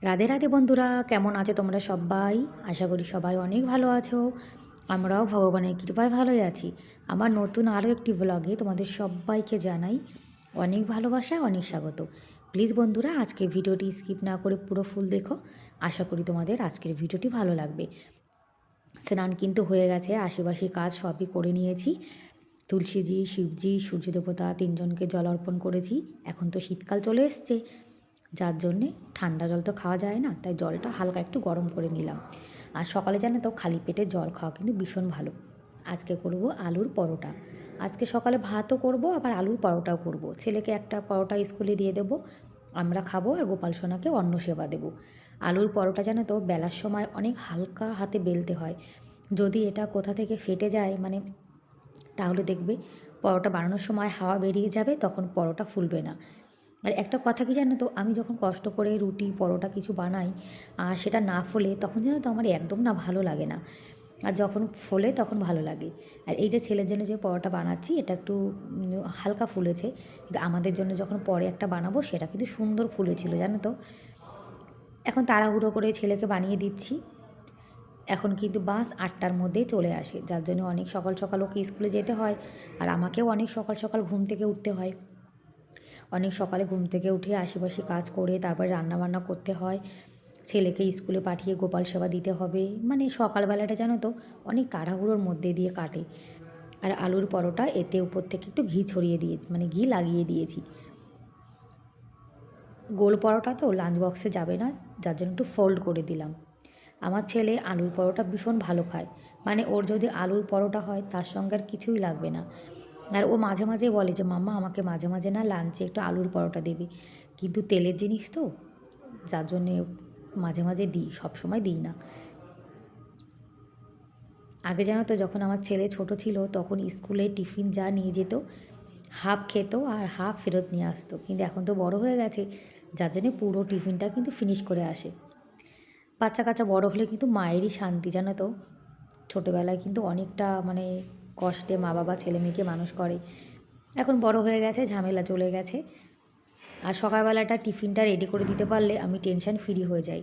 রাধে রাধে বন্ধুরা, কেমন আছো তোমরা সবাই? আশা করি সবাই অনেক ভালো আছো। আমরাও ভগবানের কৃপায় ভালোই আছি। আমার নতুন আরও একটি ব্লগে তোমাদের সবাইকে জানাই অনেক ভালোবাসা, অনেক স্বাগত। প্লিজ বন্ধুরা, আজকে ভিডিওটি স্কিপ না করে পুরো ফুল দেখো। আশা করি তোমাদের আজকের ভিডিওটি ভালো লাগবে। স্নান কিন্তু হয়ে গেছে, আশেপাশে কাজ সবই করে নিয়েছি। তুলসীজি, শিবজি, সূর্য দেবতা তিনজনকে জল অর্পণ করেছি। এখন তো শীতকাল চলে এসছে, যার জন্যে ঠান্ডা জল তো খাওয়া যায় না, তাই জলটা হালকা একটু গরম করে নিলাম। আর সকালে জানো তো খালি পেটে জল খাওয়া কিন্তু ভীষণ ভালো। আজকে করব আলুর পরোটা। আজকে সকালে ভাতও করব, আবার আলুর পরোটাও করব। ছেলেকে একটা পরোটা স্কুলে দিয়ে দেবো, আমরা খাবো, আর গোপাল সোনাকে অন্ন সেবা দেবো। আলুর পরোটা জানো তো বেলার সময় অনেক হালকা হাতে বেলতে হয়। যদি এটা কোথা থেকে ফেটে যায় তাহলে দেখবে পরোটা বানানোর সময় হাওয়া বেরিয়ে যাবে, তখন পরোটা ফুলবে না। আর একটা কথা কি জানো তো, আমি যখন কষ্ট করে রুটি পরোটা কিছু বানাই আর সেটা না ফোলে, তখন জানো তো আমার একদম না ভালো লাগে না। আর যখন ফোলে তখন ভালো লাগে। আর এই যে ছেলের জন্য যে পরোটা বানাচ্ছি, এটা একটু হালকা ফুলেছে, কিন্তু আমাদের জন্য যখন পরে একটা বানাবো সেটা কিন্তু সুন্দর ফুলেছিল জানো তো। এখন তাড়াহুড়ো করে ছেলেকে বানিয়ে দিচ্ছি। এখন কিন্তু বাস 8টার মধ্যেই চলে আসে, যার জন্য অনেক সকাল সকাল ওকে স্কুলে যেতে হয়। আর আমাকেও অনেক সকাল সকাল ঘুম থেকে উঠতে হয়। অনেক সকালে ঘুম থেকে উঠে আশেপাশে কাজ করে তারপরে রান্নাবান্না করতে হয়। ছেলেকে স্কুলে পাঠিয়ে গোপাল সেবা দিতে হবে, মানে সকালবেলাটা জানো তো অনেক তাড়াহুড়োর মধ্যে দিয়ে কাটে। আর আলুর পরোটা এতে উপর থেকে একটু ঘি ছড়িয়ে দিয়েছি, মানে ঘি লাগিয়ে দিয়েছি। গোল পরোটা তো লাঞ্চ বক্সে যাবে না, যার জন্য একটু ফোল্ড করে দিলাম। আমার ছেলে আলুর পরোটা ভীষণ ভালো খায়, মানে ওর যদি আলুর পরোটা হয় তার সঙ্গে আর কিছুই লাগবে না। আর ও মাঝে মাঝে বলে যে মাম্মা আমাকে মাঝে মাঝে না লাঞ্চে একটু আলুর পরোটা দেবে, কিন্তু তেলের জিনিস তো, যার জন্যে মাঝে মাঝে দিই, সব সময় দিই না। আগে জানো তো যখন আমার ছেলে ছোট ছিল তখন স্কুলে টিফিন যা নিয়ে যেত, হাফ খেত আর হাফ ফেরত নিয়ে আসতো, কিন্তু এখন তো বড় হয়ে গেছে, যার জন্যে পুরো টিফিনটা কিন্তু ফিনিশ করে আসে। বাচ্চা কাচ্চা বড় হলে কিন্তু মায়েরই শান্তি জানো তো। ছোটোবেলায় কিন্তু অনেকটা মানে কষ্টে মা বাবা ছেলে মেয়েকে মানুষ করে। এখন বড় হয়ে গেছে, ঝামেলা চলে গেছে। আর সকালবেলাটা টিফিনটা রেডি করে দিতে পারলে আমি টেনশন ফ্রি হয়ে যাই।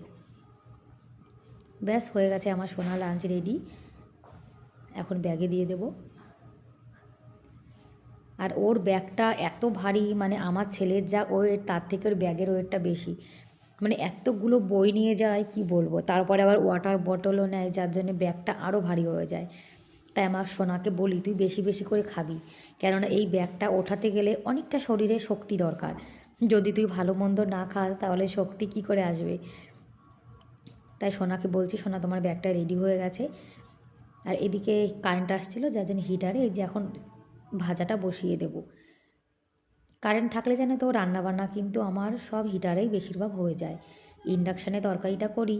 ব্যাস হয়ে গেছে আমার সোনা লাঞ্চ রেডি, এখন ব্যাগে দিয়ে দেবো। আর ওর ব্যাগটা এত ভারী, মানে আমার ছেলের যা ওয়েট তার থেকে ওর ব্যাগের ওয়েটটা বেশি। মানে এতগুলো বই নিয়ে যায় কি বলবো, তারপরে আবার ওয়াটার বটলও নেয়, যার জন্য ব্যাগটা আরও ভারী হয়ে যায়। তাই আমার সোনাকে বলি তুই বেশি বেশি করে খাবি, কেননা এই ব্যাগটা ওঠাতে গেলে অনেকটা শরীরে শক্তি দরকার। যদি তুই ভালো মন্দ না খাস তাহলে শক্তি কী করে আসবে। তাই সোনাকে বলছি, সোনা তোমার ব্যাগটা রেডি হয়ে গেছে। আর এদিকে কারেন্ট আসছিলো, যার জন্য হিটারে এই যে এখন ভাজাটা বসিয়ে দেবো। কারেন্ট থাকলে জানে তো রান্নাবান্না কিন্তু আমার সব হিটারেই বেশিরভাগ হয়ে যায়। ইন্ডাকশানে তরকারিটা করি,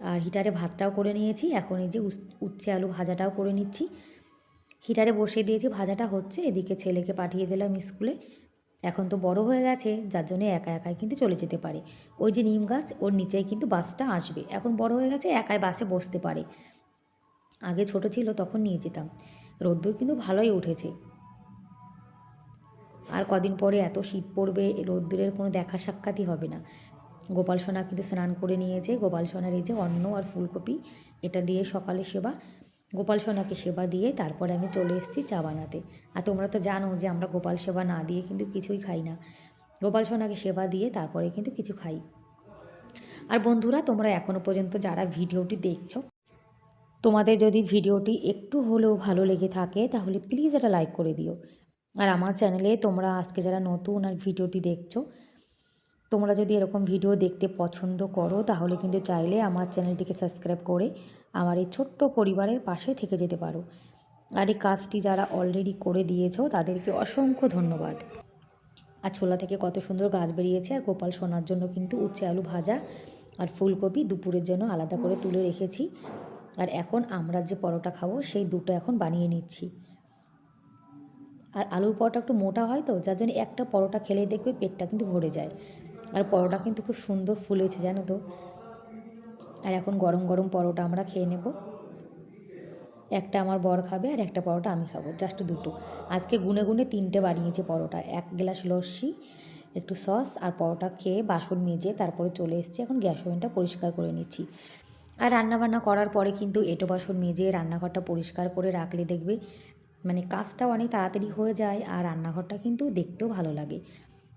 আর হিটারে ভাতটাও করে নিয়েছি। এখন এই যে উচ্ছে আলু ভাজাটাও করে নিচ্ছি, হিটারে বসিয়ে দিয়েছি, ভাজাটা হচ্ছে। এদিকে ছেলেকে পাঠিয়ে দিলাম স্কুলে। এখন তো বড় হয়ে গেছে, যার জন্য একা একাই কিন্তু চলে যেতে পারে। ওই যে নিম গাছ, ওর নিচেই কিন্তু বাসটা আসবে। এখন বড় হয়ে গেছে, একাই বাসে বসতে পারে। আগে ছোট ছিল তখন নিয়ে যেতাম। রোদ্দুর কিন্তু ভালোই উঠেছে। আর কদিন পরে এত শীত পড়বে, রোদ্দুরের কোনো দেখা সাক্ষাৎই হবে না। গোপাল সোনা কিন্তু স্নান করে নিয়েছে। গোপাল সোনার এই যে অন্ন আর ফুলকপি, এটা দিয়ে সকালে সেবা। গোপাল সোনাকে সেবা দিয়ে তারপরে আমি চলে এসেছি চা বানাতে। আর তোমরা তো জানো যে আমরা গোপাল সেবা না দিয়ে কিন্তু কিছুই খাই না। গোপাল সোনাকে সেবা দিয়ে তারপরে কিন্তু কিছু খাই। আর বন্ধুরা, তোমরা এখনও পর্যন্ত যারা ভিডিওটি দেখছো, তোমাদের যদি ভিডিওটি একটু হলেও ভালো লেগে থাকে তাহলে প্লিজ এটা লাইক করে দিও। আর আমার চ্যানেলে তোমরা আজকে যারা নতুন আর ভিডিওটি দেখছো, তোমরা যদি এরকম ভিডিও দেখতে পছন্দ করো তাহলে কিন্তু চাইলে আমার চ্যানেলটিকে সাবস্ক্রাইব করে আমার এই ছোট্ট পরিবারের পাশে থেকে যেতে পারো। আর এই কাজটি যারা অলরেডি করে দিয়েছো তাদেরকে অসংখ্য ধন্যবাদ। আর ছোলা থেকে কত সুন্দর গাছ বেরিয়েছে। আর গোপাল সোনার জন্য কিন্তু উচ্ছে আলু ভাজা আর ফুলকপি দুপুরের জন্য আলাদা করে তুলে রেখেছি। আর এখন আমরা যে পরোটা খাবো সেই দুটো এখন বানিয়ে নিচ্ছি। আর আলুর পরোটা একটু মোটা হয় তো, যার জন্য একটা পরোটা খেলেই দেখবে পেটটা কিন্তু ভরে যায়। আর পরোটা কিন্তু খুব সুন্দর ফুলেছে জানো তো। আর এখন গরম গরম পরোটা আমরা খেয়ে নেব। একটা আমার বর খাবে আর একটা পরোটা আমি খাবো, জাস্ট দুটো। আজকে গুনে গুনে 3টে বানিয়েছে পরোটা, 1 গ্লাস লস্যি, একটু সস আর পরোটা খেয়ে বাসন মেজে তারপরে চলে এসেছি, এখন গ্যাস ওভেনটা পরিষ্কার করে নিচ্ছি। আর রান্নাবান্না করার পরে কিন্তু এঁটো বাসন মেজে রান্নাঘরটা পরিষ্কার করে রাখলে দেখবে মানে কাজটাও অনেক তাড়াতাড়ি হয়ে যায়, আর রান্নাঘরটা কিন্তু দেখতেও ভালো লাগে।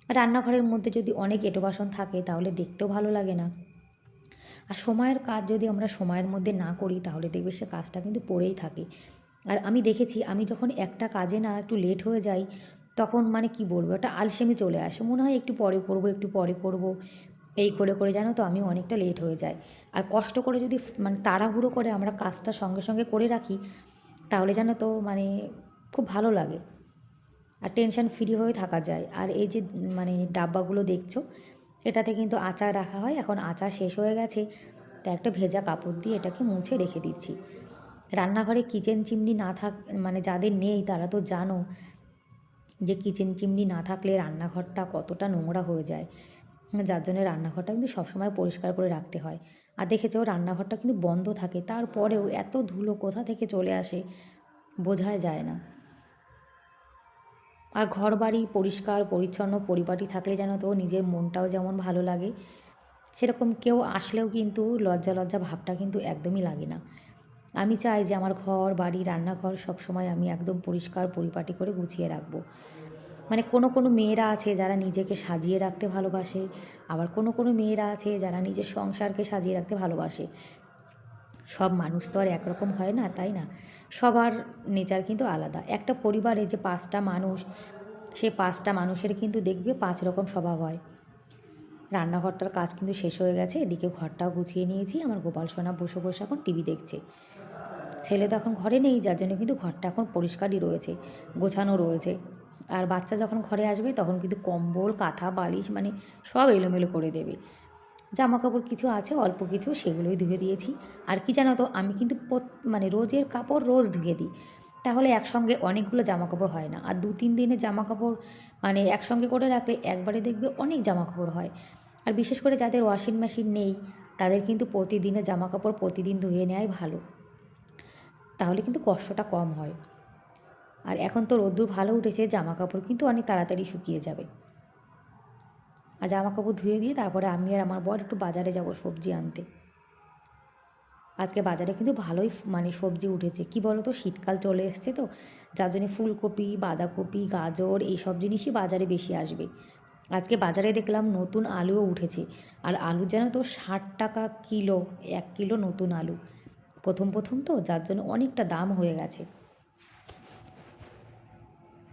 রান্নাঘরের মধ্যে যদি অনেক এঁটো বাসন থাকে তাহলে দেখতেও ভালো লাগে না। আর সময়ের কাজ যদি আমরা সময়ের মধ্যে না করি তাহলে দেখবে সে কাজটা কিন্তু পড়েই থাকে। আর আমি দেখেছি আমি যখন একটা কাজে না একটু লেট হয়ে যাই, তখন মানে কি বলবো, একটা আলসেমি চলে আসে, মনে হয় একটু পরে করবো, একটু পরে করবো, এই করে করে জানো তো আমি অনেকটা লেট হয়ে যায়। আর কষ্ট করে যদি মানে তাড়াহুড়ো করে আমরা কাজটা সঙ্গে সঙ্গে করে রাখি তাহলে জানো তো মানে খুব ভালো লাগে, আর টেনশন ফ্রি হয়ে থাকা যায়। আর এই যে মানে ডাব্বাগুলো দেখছো, এটাতে কিন্তু আচার রাখা হয়, এখন আচার শেষ হয়ে গেছে, তা একটা ভেজা কাপড় দিয়ে এটাকে মুছে রেখে দিচ্ছি। রান্নাঘরে কিচেন চিমনি না থাক মানে যাদের নেই তারা তো জানো যে কিচেন চিমনি না থাকলে রান্নাঘরটা কতটা নোংরা হয়ে যায়, যার জন্য রান্নাঘরটা কিন্তু সবসময় পরিষ্কার করে রাখতে হয়। আর দেখেছো রান্নাঘরটা কিন্তু বন্ধ থাকে, তারপরেও এত ধুলো কোথা থেকে চলে আসে বোঝাই যায় না। আর ঘর বাড়ি পরিষ্কার পরিচ্ছন্ন পরিপাটি থাকলে যেন তো নিজের মনটাও যেমন ভালো লাগে, সেরকম কেউ আসলেও কিন্তু লজ্জা লজ্জা ভাবটা কিন্তু একদমই লাগে না। আমি চাই যে আমার ঘর বাড়ি রান্নাঘর সবসময় আমি একদম পরিষ্কার পরিপাটি করে গুছিয়ে রাখবো। মানে কোনো কোনো মেয়েরা আছে যারা নিজেকে সাজিয়ে রাখতে ভালোবাসে, আবার কোনো কোনো মেয়েরা আছে যারা নিজের সংসারকে সাজিয়ে রাখতে ভালোবাসে। সব মানুষ তো আর একরকম হয় না, তাই না? সবার নেচার কিন্তু আলাদা। একটা পরিবারে যে ৫টা মানুষ, সে ৫টা মানুষের কিন্তু দেখবে ৫ রকম স্বভাব হয়। রান্নাঘরটার কাজ কিন্তু শেষ হয়ে গেছে, এদিকে ঘরটাও গুছিয়ে নিয়েছি, আমার গোপাল সোনা বসে বসে এখন টিভি দেখছে। ছেলে তো এখন ঘরে নেই, যার জন্য কিন্তু ঘরটা এখন পরিষ্কারই রয়েছে, গোছানো রয়েছে। আর বাচ্চা যখন ঘরে আসবে তখন কিন্তু কম্বল কাঁথা বালিশ মানে সব এলোমেলো করে দেবে। জামা কাপড় কিছু আছে অল্প কিছু, সেগুলোই ধুয়ে দিয়েছি। আর কি জানো তো আমি কিন্তু মানে রোজের কাপড় রোজ ধুয়ে দিই, তাহলে একসঙ্গে অনেকগুলো জামা কাপড় হয় না। আর ২-৩ দিনের জামা কাপড় মানে একসঙ্গে করে রাখলে একবারে দেখবে অনেক জামা কাপড় হয়। আর বিশেষ করে যাদের ওয়াশিং মেশিন নেই তাদের কিন্তু প্রতিদিনের জামা কাপড় প্রতিদিন ধুয়ে নেওয়াই ভালো, তাহলে কিন্তু কষ্টটা কম হয়। আর এখন তো রোদ্দুর ভালো উঠেছে, জামা কাপড় কিন্তু অনেক তাড়াতাড়ি শুকিয়ে যাবে। আর জামা কাপড় ধুয়ে দিয়ে তারপরে আমি আর আমার বর একটু বাজারে যাব সবজি আনতে। আজকে বাজারে কিন্তু ভালোই মানে সবজি উঠেছে, কি বলো তো শীতকাল চলে এসছে তো, যার জন্যে ফুলকপি বাঁধাকপি গাজর এইসব জিনিসই বাজারে বেশি আসবে। আজকে বাজারে দেখলাম নতুন আলুও উঠেছে, আর আলু যেন তো 60 টাকা কিলো, 1 কিলো নতুন আলু। প্রথম প্রথম তো যার জন্য অনেকটা দাম হয়ে গেছে।